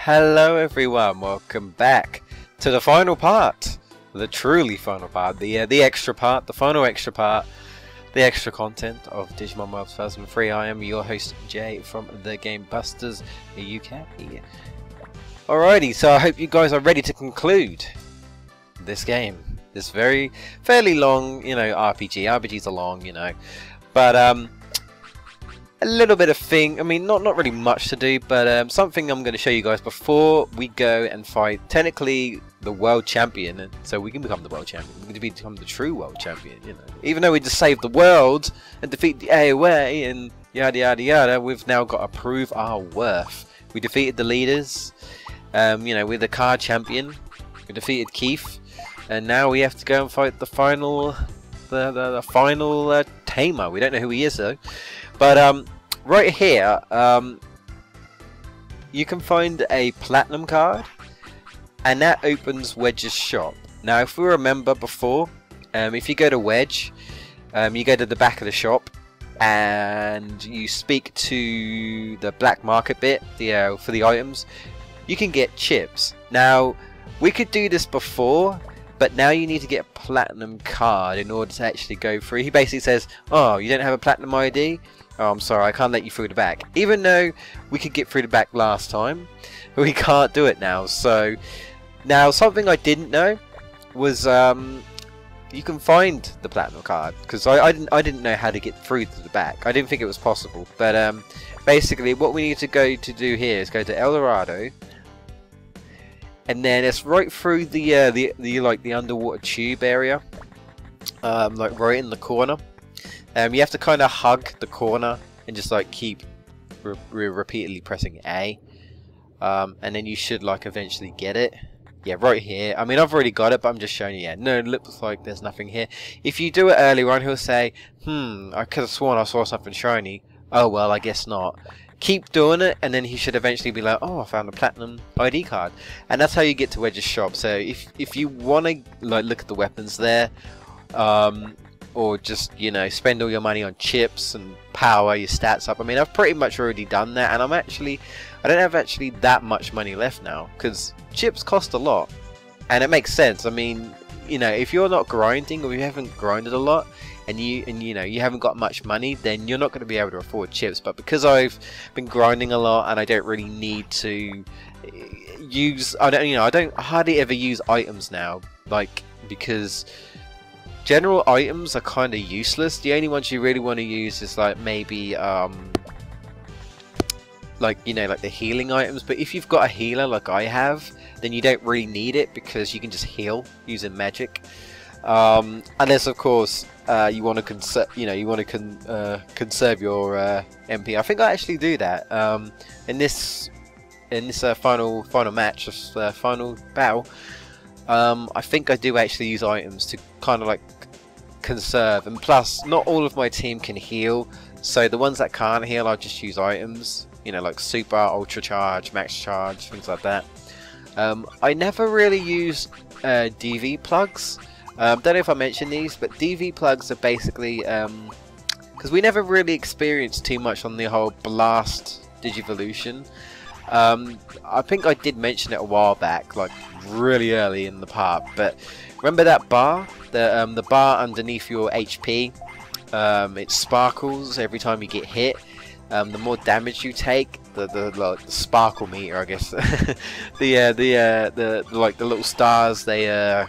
Hello everyone, welcome back to the final part, the truly final part, the extra part, the final extra part, the extra content of Digimon Mom 2003. I am your host Jay from the GameBustersUK. Alrighty, so I hope you guys are ready to conclude this game, this fairly long, RPG. RPGs are long, but a little bit of thing. I mean, not really much to do, but something I'm going to show you guys before we go and fight technically the world champion, so we can become the world champion. We can become the true world champion, Even though we just saved the world and defeat the AOA and yada yada yada, we've now got to prove our worth. We defeated the leaders, we're the card champion. We defeated Keith, and now we have to go and fight the final, the final tamer. We don't know who he is though. But right here, you can find a platinum card, and that opens Wedge's shop. Now, if we remember before, if you go to Wedge, you go to the back of the shop, and you speak to the black market bit, for the items, you can get chips. Now, we could do this before, but now you need to get a platinum card in order to actually go through. He basically says, "Oh, you don't have a platinum ID? Oh, I'm sorry, I can't let you through the back." Even though we could get through the back last time, we can't do it now. So now, something I didn't know was you can find the platinum card, because I didn't know how to get through to the back. I didn't think it was possible. But basically, what we need to go to do here is go to El Dorado, and then it's right through the underwater tube area, like right in the corner. You have to kind of hug the corner and just like keep repeatedly pressing A, and then you should like eventually get it. Yeah, right here. I mean, I've already got it, but I'm just showing you. Yeah, no, it looks like there's nothing here. If you do it earlier on, he'll say, I could have sworn I saw something shiny. Oh well, I guess not. Keep doing it, and then he should eventually be like, oh, I found a platinum ID card. And that's how you get to Wedge's shop. So if you want to like look at the weapons there, or just, spend all your money on chips and power your stats up. I mean, I've pretty much already done that, and I don't have actually that much money left now, because chips cost a lot, and it makes sense. I mean, if you're not grinding, or you haven't grinded a lot, and you haven't got much money, then you're not going to be able to afford chips. But because I've been grinding a lot, and I don't really need to use, I don't hardly ever use items now, like, because general items are kind of useless. The only ones you really want to use is like maybe like the healing items. But if you've got a healer like I have, then you don't really need it, because you can just heal using magic. Unless of course you want to conserve, conserve your MP. I think I actually do that in this final match, final battle. I think I do actually use items to kind of like conserve, and plus not all of my team can heal, so the ones that can't heal, I'll just use items, like super, ultra charge, max charge, things like that. I never really use DV plugs. Don't know if I mentioned these, but DV plugs are basically because we never really experienced too much on the whole blast Digivolution. I think I did mention it a while back, like really early in the part, but remember that bar, the bar underneath your HP, it sparkles every time you get hit. The more damage you take, the sparkle meter, I guess, the little stars, they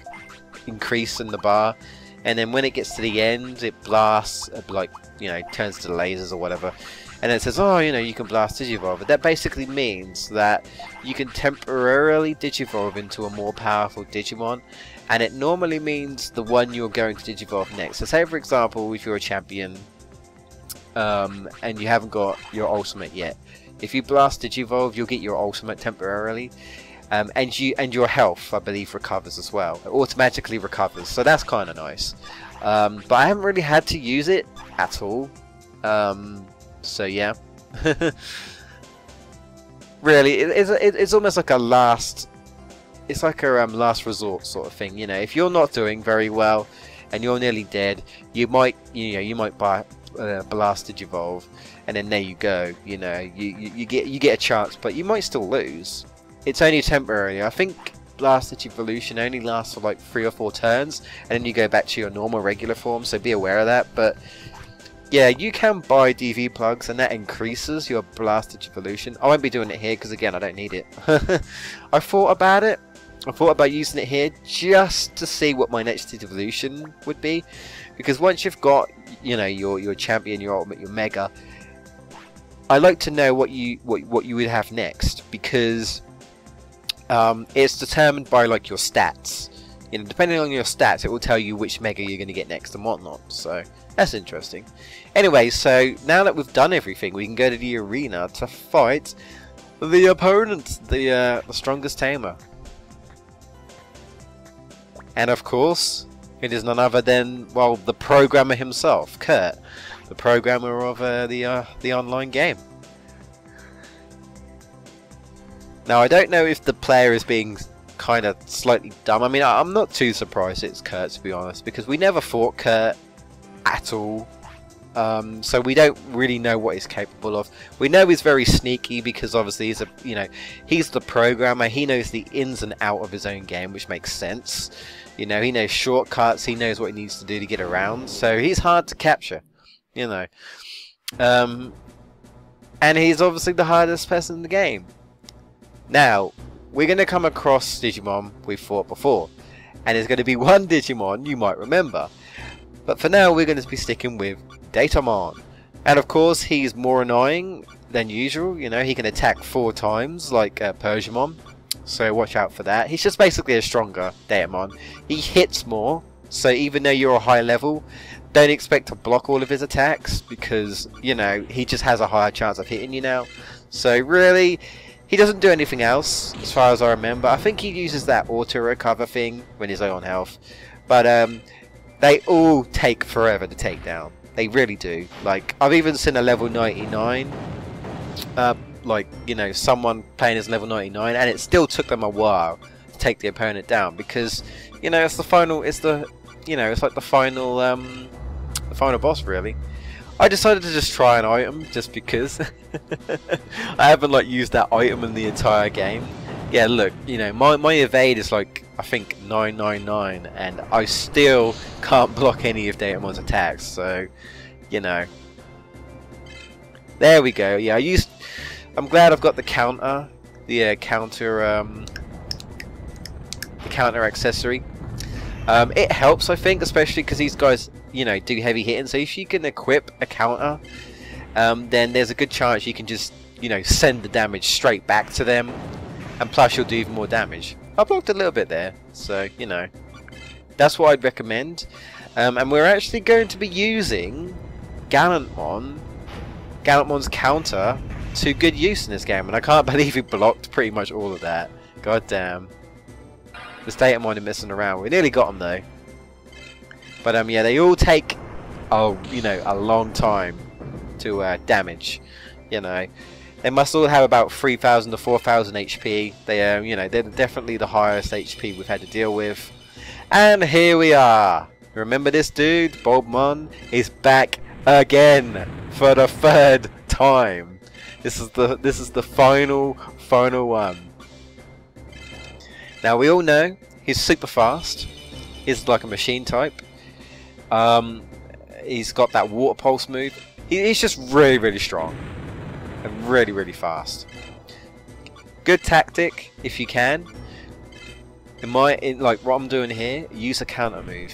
increase in the bar, and then when it gets to the end, it blasts, turns to lasers or whatever. And it says, oh, you can blast Digivolve. That basically means that you can temporarily Digivolve into a more powerful Digimon, and it normally means the one you're going to Digivolve next. So say for example, if you're a champion, and you haven't got your ultimate yet, if you blast Digivolve, you'll get your ultimate temporarily, and your health, I believe, recovers as well. It automatically recovers, so that's kind of nice. But I haven't really had to use it at all. So yeah, really, it's almost like a last, it's like a last resort sort of thing. If you're not doing very well and you're nearly dead, you might buy blast Digivolve, and then there you go. You get a chance, but you might still lose. it's only temporary. I think Blasted Evolution only lasts for like 3 or 4 turns, and then you go back to your normal regular form, so be aware of that. But yeah, you can buy DV plugs, and that increases your Blasted Evolution. I won't be doing it here because, again, I don't need it. I thought about it. I thought about using it here just to see what my next evolution would be, because once you've got, you know, your champion, your ultimate, your mega, I like to know what you would have next, because it's determined by like your stats. You know, depending on your stats, it will tell you which mega you're going to get next and whatnot. So that's interesting. Anyway, so now that we've done everything, we can go to the arena to fight the opponent, the strongest tamer. And of course, it is none other than, well, the programmer himself, Kurt, the programmer of the online game. Now, I don't know if the player is being kind of slightly dumb. I mean, I'm not too surprised it's Kurt, to be honest, because we never fought Kurt at all. So we don't really know what he's capable of. We know he's very sneaky because obviously he's he's the programmer. He knows the ins and out of his own game, which makes sense. You know, he knows shortcuts. He knows what he needs to do to get around. So he's hard to capture. You know, and he's obviously the hardest person in the game. Now, we're going to come across Digimon we've fought before, and there's going to be one Digimon you might remember. But for now, we're going to be sticking with Digimon. And of course, he's more annoying than usual. You know, he can attack 4 times like Persiamon, so watch out for that. He's just basically a stronger Digimon. He hits more, so even though you're a high level, don't expect to block all of his attacks, because, you know, he just has a higher chance of hitting you now. So really, he doesn't do anything else, as far as I remember. I think he uses that auto recover thing when he's low on health. But they all take forever to take down. They really do. Like, I've even seen a level 99, like, you know, someone playing as level 99, and it still took them a while to take the opponent down, because, you know, it's the final, it's the, you know, it's like the final boss, really. I decided to just try an item just because I haven't like used that item in the entire game. Yeah, look, you know, my evade is like, I think 999, and I still can't block any of Digimon's attacks. So, you know, there we go. Yeah, I'm glad I've got the counter, the counter accessory. It helps, I think, especially because these guys, you know, do heavy hitting. So if you can equip a counter, then there's a good chance you can just, you know, send the damage straight back to them, and plus you'll do even more damage. I blocked a little bit there, so, you know, that's what I'd recommend. And we're actually going to be using Galleon Mine, Galleon Mine's counter, to good use in this game, and I can't believe he blocked pretty much all of that. God damn. This Digimon is messing around. We nearly got him though. But yeah, they all take, you know, a long time to damage. You know, they must all have about 3,000 to 4,000 HP. They, you know, they're definitely the highest HP we've had to deal with. And here we are. Remember this dude, Bulbmon, is back again for the 3rd time. This is the final one. Now we all know he's super fast. He's like a machine type. He's got that water pulse move. He's just really strong and really fast. Good tactic if you can. In like what I'm doing here, use a counter move.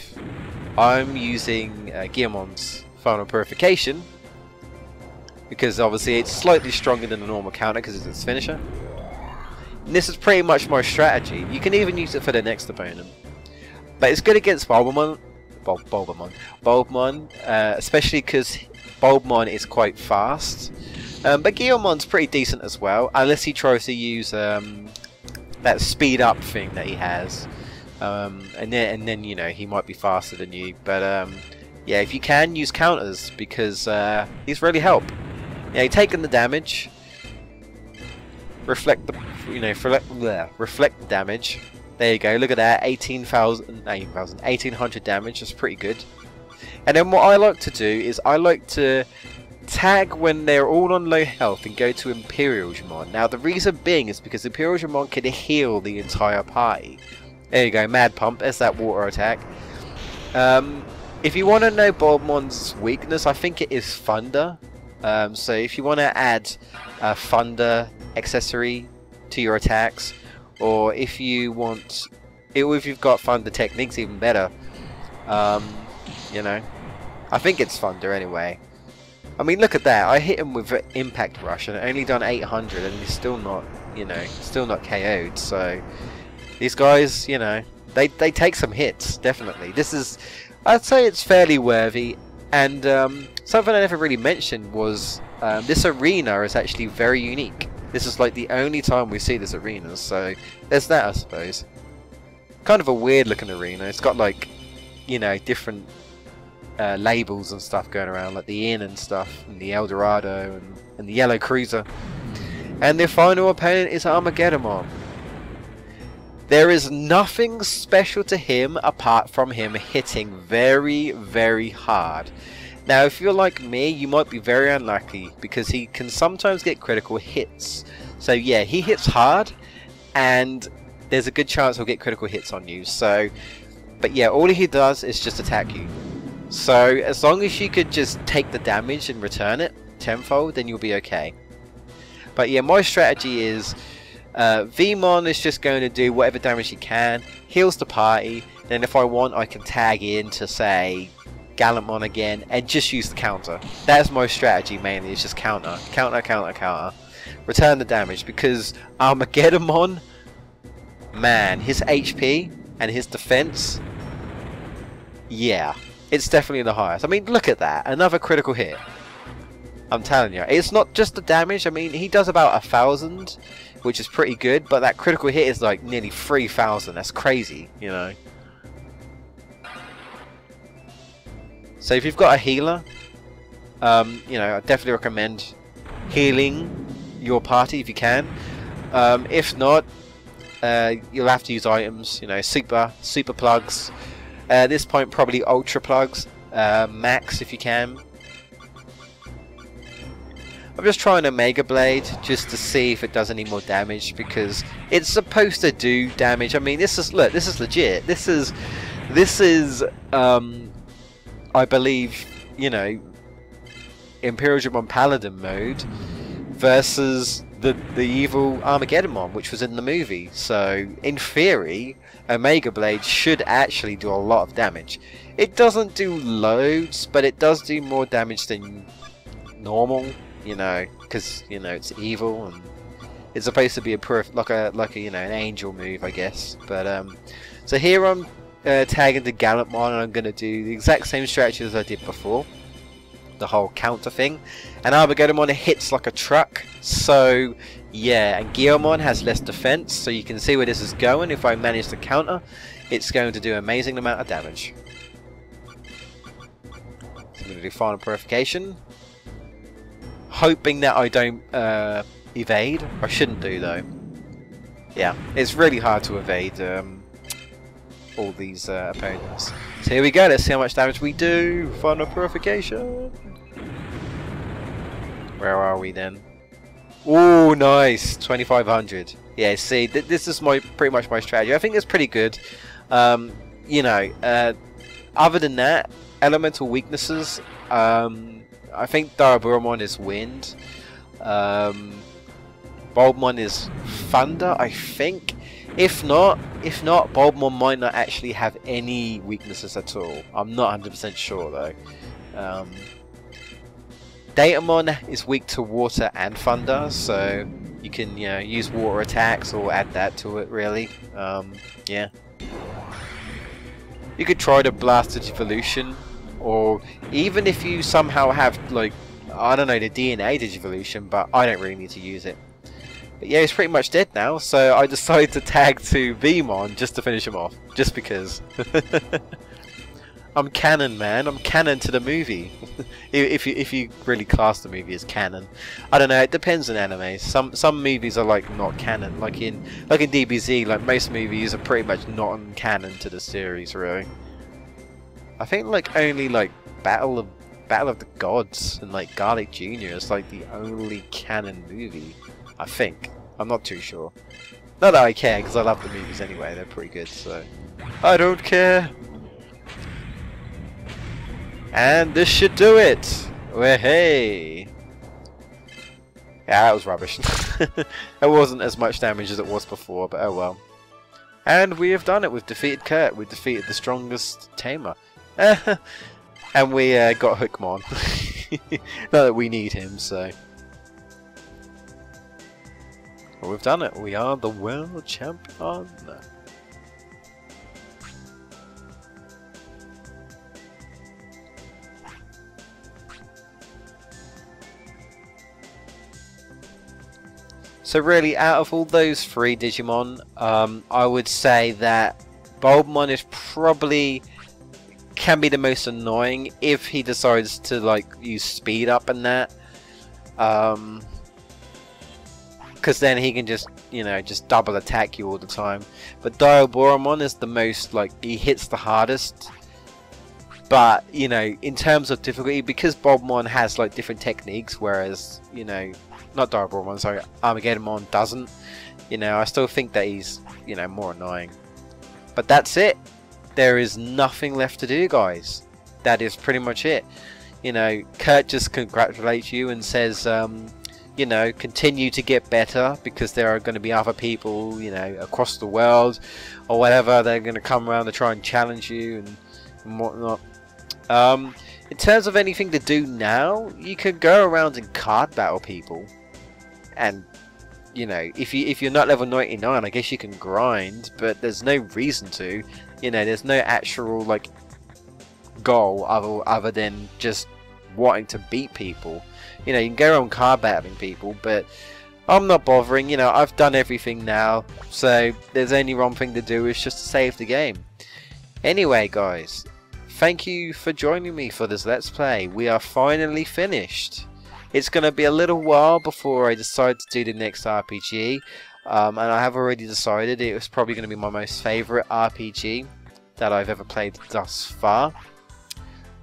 I'm using Guillemon's Final Purification because obviously it's slightly stronger than the normal counter because it's its finisher. And this is pretty much my strategy. You can even use it for the next opponent. But it's good against Bulbmon, especially because Bulbmon is quite fast. But Guillemon's pretty decent as well, unless he tries to use that speed up thing that he has. And then you know, he might be faster than you. But yeah, if you can, use counters because these really help. Yeah, you're taking the damage. Reflect the, you know, reflect the damage. There you go. Look at that, 1800 damage. That's pretty good. And then what I like to do is I like to tag when they're all on low health and go to Imperialmon. Now the reason being is because Imperialmon can heal the entire party. There you go, Mad Pump, there's that water attack. If you want to know Bulbamon's weakness, I think it is Thunder. So if you want to add a Thunder accessory to your attacks, or if you want, if you've got Thunder techniques, even better. You know, I think it's Thunder anyway. I mean, look at that. I hit him with Impact Rush and only done 800, and he's still not, you know, still not KO'd. So these guys, you know, they take some hits, definitely. This is, I'd say it's fairly worthy. And something I never really mentioned was this arena is actually very unique. This is like the only time we see this arena, so there's that, I suppose. Kind of a weird looking arena. It's got like, you know, different labels and stuff going around, like the Inn and stuff, and the Eldorado and the Yellow Cruiser. And their final opponent is Armageddon Mom. There is nothing special to him apart from him hitting very, very hard. Now, if you're like me, you might be very unlucky because he can sometimes get critical hits. So yeah, he hits hard, and there's a good chance he'll get critical hits on you. So, but yeah, all he does is just attack you. So as long as you could just take the damage and return it tenfold, then you'll be okay. But yeah, my strategy is Vmon is just going to do whatever damage he can, heals the party, then if I want I can tag in to say Galleon Mine again and just use the counter. That's my strategy mainly, it's just counter, counter, counter, counter. Return the damage, because Armageddon Mine, man, his HP and his defense, yeah, it's definitely the highest. I mean, look at that, another critical hit. I'm telling you, it's not just the damage. I mean, he does about 1,000, which is pretty good, but that critical hit is like nearly 3,000. That's crazy, you know. So if you've got a healer, you know, I definitely recommend healing your party if you can. If not, you'll have to use items, you know, super plugs. At this point, probably ultra plugs, max if you can. I'm just trying a Mega Blade just to see if it does any more damage, because it's supposed to do damage. I mean, this is, look, this is legit. This is I believe, you know, Imperialmon Paladin mode versus the evil Armageddon Mom, which was in the movie. So in theory, a Mega Blade should actually do a lot of damage. It doesn't do loads, but it does do more damage than normal, you know, because, you know, it's evil and it's supposed to be like a you know, an angel move, I guess. But so here I'm tagging the Galleon Mine, and I'm going to do the exact same strategy as I did before, the whole counter thing. And Armageddon Mine hits like a truck, so yeah, and Galleon Mine has less defense, so you can see where this is going. If I manage to counter, it's going to do an amazing amount of damage. So I'm going to do Final Purification, hoping that I don't evade. I shouldn't do though. Yeah, it's really hard to evade all these opponents. So here we go, let's see how much damage we do. Final Purification. Where are we then? Oh, nice, 2,500. Yeah, see, this is pretty much my strategy. I think it's pretty good. You know, other than that, elemental weaknesses, I think Daraburamon is wind. Bulbamon is thunder, I think. If not, Bulbamon might not actually have any weaknesses at all. I'm not 100% sure though. Datamon is weak to water and thunder, so you can, you know, use water attacks or add that to it, really. Yeah. You could try to blast Digivolution, or even if you somehow have, like, I don't know, the DNA Digivolution, but I don't really need to use it. But yeah, he's pretty much dead now, so I decided to tag to Vmon just to finish him off, just because. I'm canon, man. I'm canon to the movie. if you really class the movie as canon, I don't know. It depends on anime. Some movies are like not canon, like in DBZ. Like most movies are pretty much not canon to the series, really. I think like only like Battle of Battle of the Gods and like Garlic Jr. is like the only canon movie, I think. I'm not too sure. Not that I care, because I love the movies anyway, they're pretty good, so I don't care. And this should do it! Well, hey! Yeah, that was rubbish. It wasn't as much damage as it was before, but oh well. And we have done it, we've defeated Kurt, we've defeated the strongest tamer. And we got Hookmon. Not that we need him, so... Well, we've done it, we are the world champion. So really, out of all those three Digimon, I would say that Bulbamon is probably can be the most annoying if he decides to like use speed up and that, because then he can just, you know, just double attack you all the time. But Diaboromon is the most, like, he hits the hardest. But, you know, in terms of difficulty, because Bulbamon has like different techniques, whereas, you know, not Diaboromon, sorry, Armageddon Mom doesn't, you know, I still think that he's, you know, more annoying. But that's it. There is nothing left to do, guys. That is pretty much it. You know, Kurt just congratulates you and says, you know, continue to get better, because there are going to be other people, you know, across the world or whatever, they're going to come around to try and challenge you and whatnot. In terms of anything to do now, you could go around and card battle people, and you know, if you're not level 99, I guess you can grind, but there's no reason to. You know, there's no actual like goal other than just wanting to beat people. You know, you can go around card battling people, but I'm not bothering. You know, I've done everything now, so there's only one thing to do, is just to save the game. Anyway, guys, thank you for joining me for this Let's Play. We are finally finished. It's going to be a little while before I decide to do the next RPG, and I have already decided it was probably going to be my most favourite RPG that I've ever played thus far.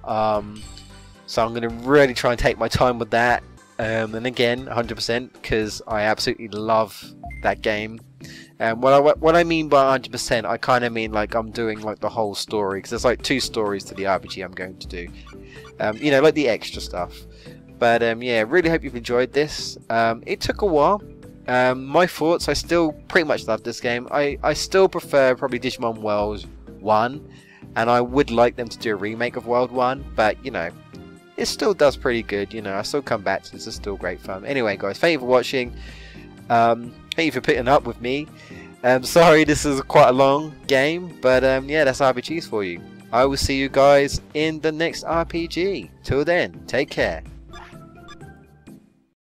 So I'm going to really try and take my time with that, and again 100%, because I absolutely love that game. And what I mean by 100%, I kind of mean like I'm doing like the whole story, because there's like 2 stories to the RPG I'm going to do. You know, like the extra stuff. But yeah, really hope you've enjoyed this. It took a while. My thoughts, I still pretty much love this game. I still prefer probably Digimon World 1, and I would like them to do a remake of World 1, but you know, it still does pretty good. You know, I still come back to this, it's still great fun. Anyway guys, thank you for watching. Thank you for putting up with me. Sorry this is quite a long game, but yeah, that's RPGs for you. I will see you guys in the next RPG. Till then, take care.